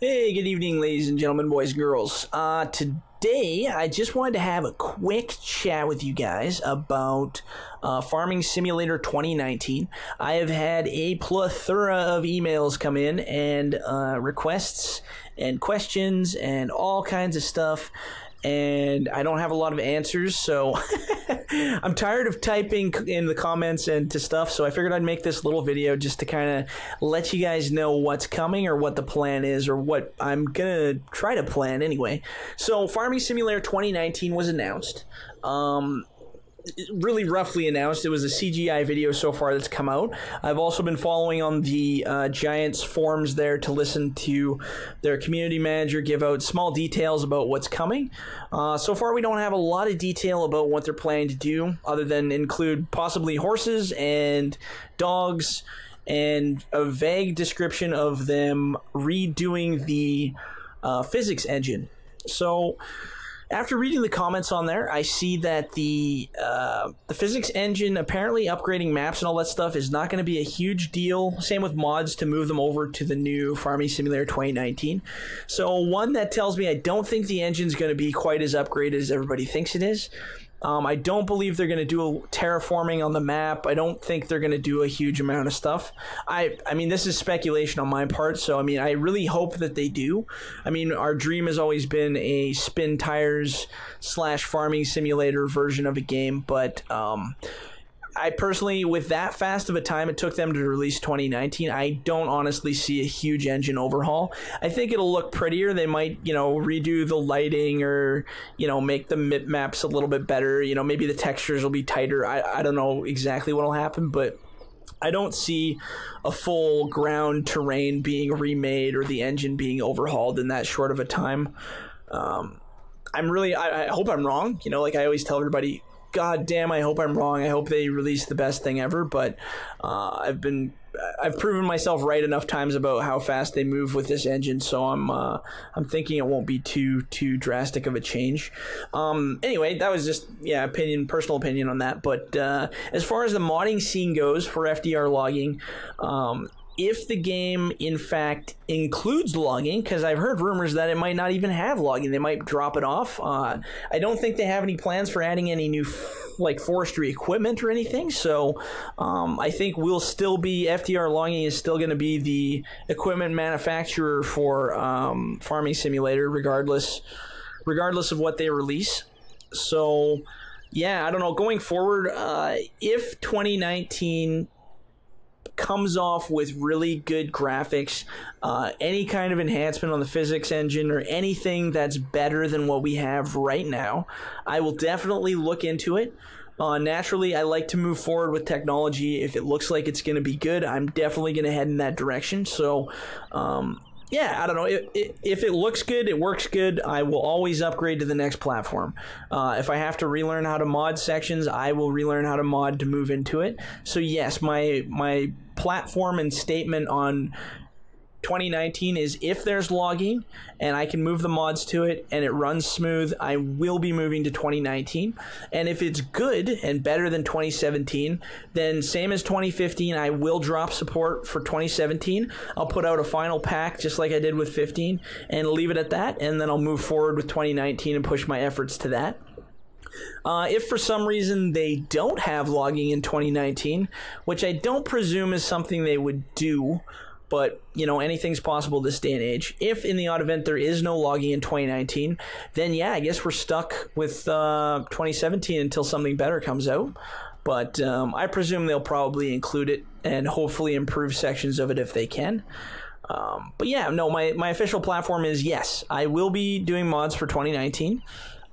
Hey, good evening, ladies and gentlemen, boys and girls. Today, I just wanted to have a quick chat with you guys about Farming Simulator 2019. I have had a plethora of emails come in and requests and questions and all kinds of stuff, and I don't have a lot of answers, so I'm tired of typing in the comments and to stuff, so I figured I'd make this little video just to kind of let you guys know what's coming or what the plan is or what I'm going to try to plan anyway. So Farming Simulator 2019 was announced. Really roughly announced. It was a CGI video so far that's come out. I've also been following on the Giants forums there to listen to their community manager give out small details about what's coming. So far we don't have a lot of detail about what they're planning to do other than include possibly horses and dogs and a vague description of them redoing the physics engine. So after reading the comments on there, I see that the physics engine, apparently upgrading maps and all that stuff is not going to be a huge deal. Same with mods to move them over to the new Farming Simulator 2019. So one, that tells me I don't think the engine's going to be quite as upgraded as everybody thinks it is. I don't believe they're going to do a terraforming on the map. I don't think they're going to do a huge amount of stuff. I mean, this is speculation on my part, so I mean, I really hope that they do. I mean, our dream has always been a spin tires / farming simulator version of a game, but I personally, with that fast of a time it took them to release 2019, I don't honestly see a huge engine overhaul. I think it'll look prettier. They might, redo the lighting or, make the maps a little bit better. Maybe the textures will be tighter. I don't know exactly what will happen, but I don't see a full ground terrain being remade or the engine being overhauled in that short of a time. I hope I'm wrong. Like I always tell everybody, God damn, I hope I'm wrong. I hope they release the best thing ever, but I've proven myself right enough times about how fast they move with this engine, so I'm thinking it won't be too drastic of a change. Anyway, that was just personal opinion on that. But as far as the modding scene goes for FDR Logging, if the game, in fact, includes logging, because I've heard rumors that it might not even have logging. They might drop it off. I don't think they have any plans for adding any new, forestry equipment or anything. So I think FDR Logging is still going to be the equipment manufacturer for Farming Simulator, regardless of what they release. So, yeah, I don't know. Going forward, if 2019 comes off with really good graphics, any kind of enhancement on the physics engine or anything that's better than what we have right now, I will definitely look into it. Naturally, I like to move forward with technology. If it looks like it's going to be good, I'm definitely going to head in that direction. So, yeah, I don't know. If it looks good, it works good, I will always upgrade to the next platform. If I have to relearn how to mod sections, I will relearn how to mod to move into it. So yes, my platform and statement on 2019 is if there's logging and I can move the mods to it and it runs smooth, I will be moving to 2019. And if it's good and better than 2017, then same as 2015, I will drop support for 2017. I'll put out a final pack just like I did with 15 and leave it at that, and then I'll move forward with 2019 and push my efforts to that. If for some reason they don't have logging in 2019, which I don't presume is something they would do, but, anything's possible this day and age. If in the odd event there is no logging in 2019, then yeah, I guess we're stuck with 2017 until something better comes out. But I presume they'll probably include it and hopefully improve sections of it if they can. But yeah, no, my official platform is yes, I will be doing mods for 2019.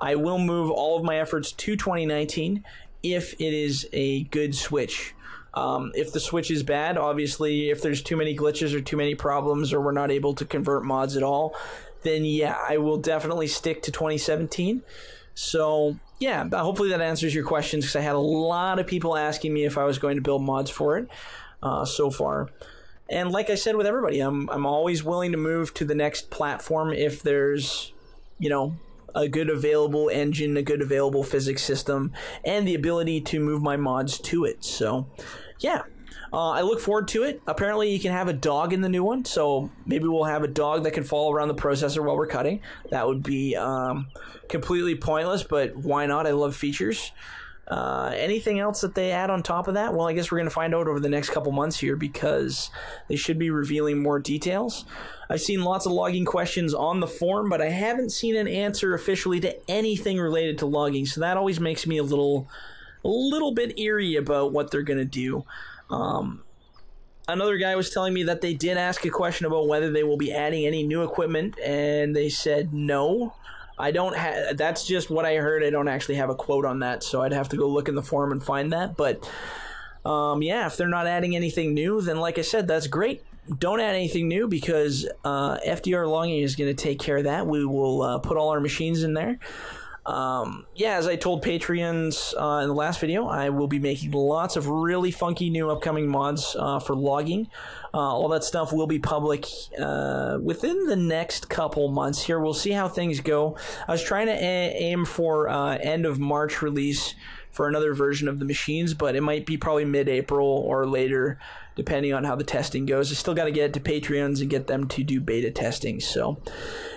I will move all of my efforts to 2019 if it is a good switch. If the switch is bad, obviously, if there's too many glitches or too many problems or we're not able to convert mods at all, then yeah, I will definitely stick to 2017. So yeah, hopefully that answers your questions, because I had a lot of people asking me if I was going to build mods for it so far. And like I said with everybody, I'm always willing to move to the next platform if there's, a good available engine, a good available physics system, and the ability to move my mods to it. So, yeah. I look forward to it. Apparently, you can have a dog in the new one, so maybe we'll have a dog that can follow around the processor while we're cutting. That would be completely pointless, but why not? I love features. Anything else that they add on top of that? Well, I guess we're going to find out over the next couple months here because they should be revealing more details. I've seen lots of logging questions on the forum, but I haven't seen an answer officially to anything related to logging, so that always makes me a little bit eerie about what they're going to do. Another guy was telling me that they did ask a question about whether they will be adding any new equipment, and they said no. I don't have. That's just what I heard. I don't actually have a quote on that, so I'd have to go look in the forum and find that. But yeah, if they're not adding anything new, then like I said, that's great. Don't add anything new because FDR Logging is going to take care of that. We will put all our machines in there. Yeah, as I told Patreons in the last video, I will be making lots of really funky new upcoming mods for logging. All that stuff will be public within the next couple months here. We'll see how things go. I was trying to aim for end of March release for another version of the machines, but it might be probably mid-April or later, depending on how the testing goes. I still got to get it to Patreons and get them to do beta testing. So,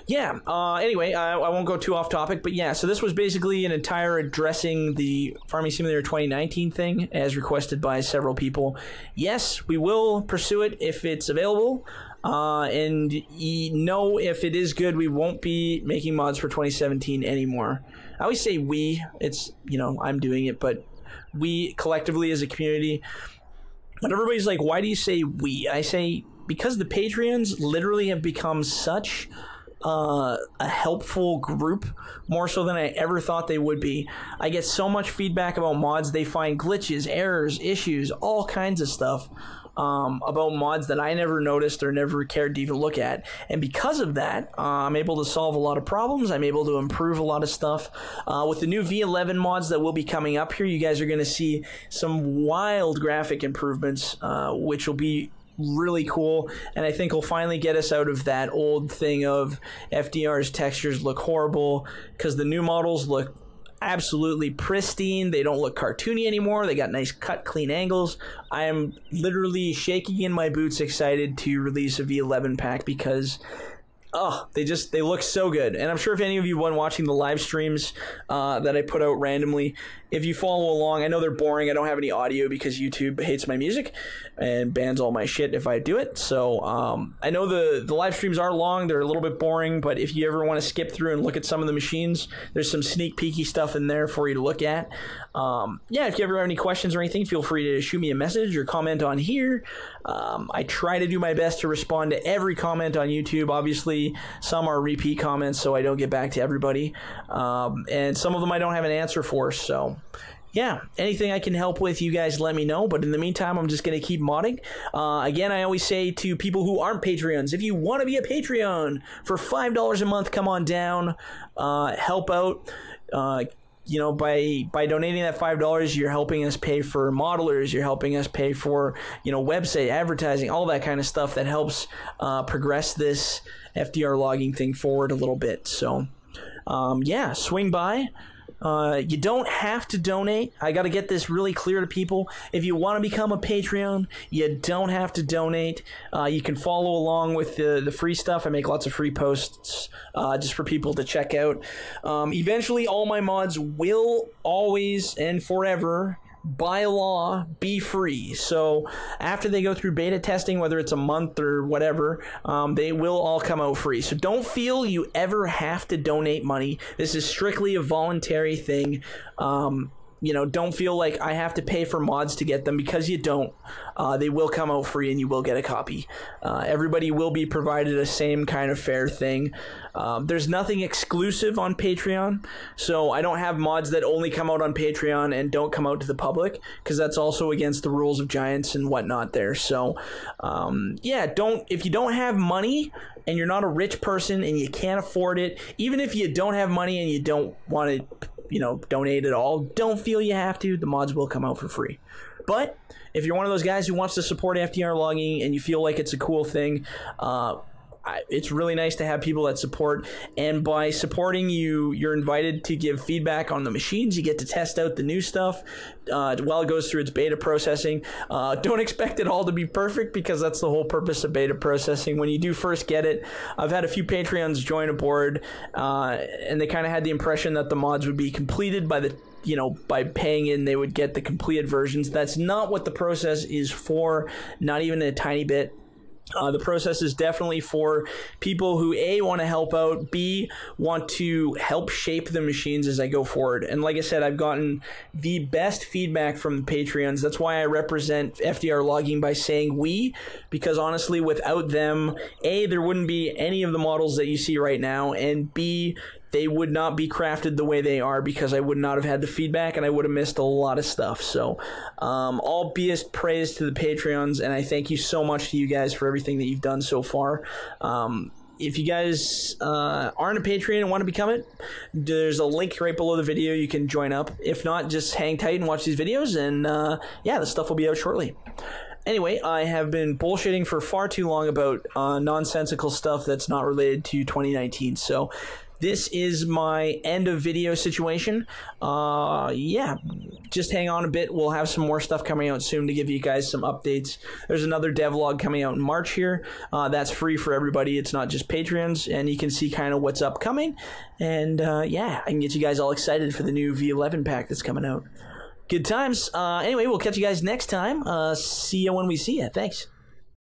yeah. Anyway, I won't go too off topic, but yeah. So this was basically an entire addressing the Farming Simulator 2019 thing, as requested by several people. Yes, we will pursue it if it's available. And no, if it is good, we won't be making mods for 2017 anymore. I always say we. It's, you know, I'm doing it, but we collectively as a community. But everybody's like, why do you say we? I say because the Patreons literally have become such a helpful group, more so than I ever thought they would be. I get so much feedback about mods. They find glitches, errors, issues, all kinds of stuff about mods that I never noticed or never cared to even look at. And because of that, I'm able to solve a lot of problems. I'm able to improve a lot of stuff. With the new V11 mods that will be coming up here, you guys are going to see some wild graphic improvements, which will be really cool, and I think will finally get us out of that old thing of FDR's textures look horrible, because the new models look absolutely pristine. They don't look cartoony anymore. They got nice cut, clean angles. I am literally shaking in my boots excited to release a V11 pack because they look so good. And I'm sure if any of you been watching the live streams that I put out randomly, if you follow along, I know they're boring. I don't have any audio because YouTube hates my music and bans all my shit if I do it. So I know the live streams are long. They're a little bit boring, but if you ever want to skip through and look at some of the machines, there's some sneak peeky stuff in there for you to look at. Yeah, if you ever have any questions or anything, feel free to shoot me a message or comment on here. I try to do my best to respond to every comment on YouTube. Obviously, some are repeat comments, so I don't get back to everybody. And some of them I don't have an answer for, so yeah, anything I can help with, you guys let me know. But in the meantime, I'm just going to keep modding. Again, I always say to people who aren't Patreons, if you want to be a Patreon for $5 a month, come on down, help out. You know, by donating that $5, you're helping us pay for modelers, you're helping us pay for, you know, website, advertising, all that kind of stuff that helps progress this FDR logging thing forward a little bit. So, yeah, swing by. You don't have to donate. I got to get this really clear to people. If you want to become a Patreon, you don't have to donate. You can follow along with the free stuff. I make lots of free posts just for people to check out. Eventually, all my mods will always and forever, by law, be free. So after they go through beta testing, whether it's a month or whatever, they will all come out free. So don't feel you ever have to donate money. This is strictly a voluntary thing. You know, don't feel like I have to pay for mods to get them, because you don't. They will come out free and you will get a copy. Everybody will be provided a same kind of fair thing. There's nothing exclusive on Patreon, so I don't have mods that only come out on Patreon and don't come out to the public, because that's also against the rules of Giants and whatnot there. So, yeah, if you don't have money and you're not a rich person and you can't afford it, even if you don't have money and you don't want to, you know, donate at all, don't feel you have to. The mods will come out for free. But if you're one of those guys who wants to support FDR logging and you feel like it's a cool thing, it's really nice to have people that support, and by supporting you're invited to give feedback on the machines. You get to test out the new stuff while it goes through its beta processing. Don't expect it all to be perfect, because that's the whole purpose of beta processing. When you do first get it, I've had a few Patreons join aboard, and they kind of had the impression that the mods would be completed by by paying in, they would get the completed versions. That's not what the process is for, not even a tiny bit. The process is definitely for people who A, want to help out, B, want to help shape the machines as I go forward. And like I said, I've gotten the best feedback from the Patreons. That's why I represent FDR Logging by saying we, because honestly, without them, A, there wouldn't be any of the models that you see right now, and B, they would not be crafted the way they are, because I would not have had the feedback and I would have missed a lot of stuff. So all biggest praise to the Patreons, and I thank you so much to you guys for everything that you've done so far. If you guys aren't a Patreon and want to become it, there's a link right below the video. You can join up. If not, just hang tight and watch these videos, and yeah, the stuff will be out shortly. Anyway, I have been bullshitting for far too long about nonsensical stuff that's not related to 2019, so this is my end of video situation. Yeah, just hang on a bit. We'll have some more stuff coming out soon to give you guys some updates. There's another devlog coming out in March here. That's free for everybody. It's not just Patreons, and you can see kind of what's upcoming. And yeah, I can get you guys all excited for the new V11 pack that's coming out. Good times. Anyway, we'll catch you guys next time. See you when we see you. Thanks.